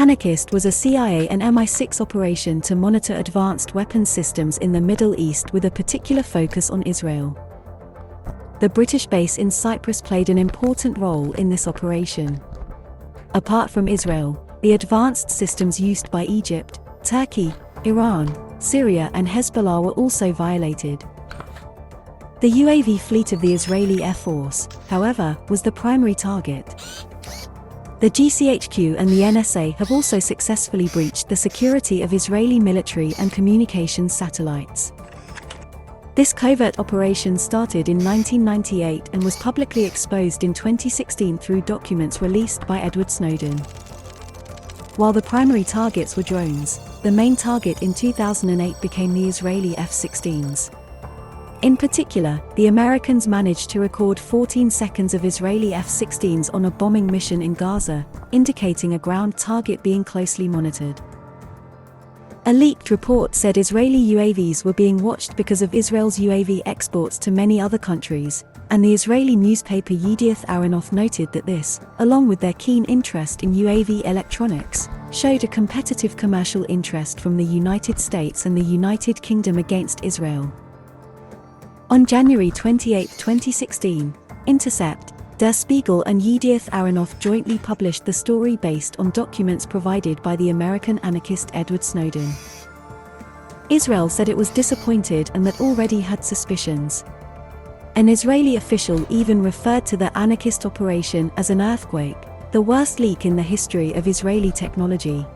Anarchist was a CIA and MI6 operation to monitor advanced weapons systems in the Middle East with a particular focus on Israel. The British base in Cyprus played an important role in this operation. Apart from Israel, the advanced systems used by Egypt, Turkey, Iran, Syria and Hezbollah were also violated. The UAV fleet of the Israeli Air Force, however, was the primary target. The GCHQ and the NSA have also successfully breached the security of Israeli military and communications satellites. This covert operation started in 1998 and was publicly exposed in 2016 through documents released by Edward Snowden. While the primary targets were drones, the main target in 2008 became the Israeli F-16s. In particular, the Americans managed to record 14 seconds of Israeli F-16s on a bombing mission in Gaza, indicating a ground target being closely monitored. A leaked report said Israeli UAVs were being watched because of Israel's UAV exports to many other countries, and the Israeli newspaper Yedioth Ahronoth noted that this, along with their keen interest in UAV electronics, showed a competitive commercial interest from the United States and the United Kingdom against Israel. On January 28, 2016, Intercept, Der Spiegel and Yedioth Ahronoth jointly published the story based on documents provided by the American anarchist Edward Snowden. Israel said it was disappointed and that already had suspicions. An Israeli official even referred to the anarchist operation as an earthquake, the worst leak in the history of Israeli technology.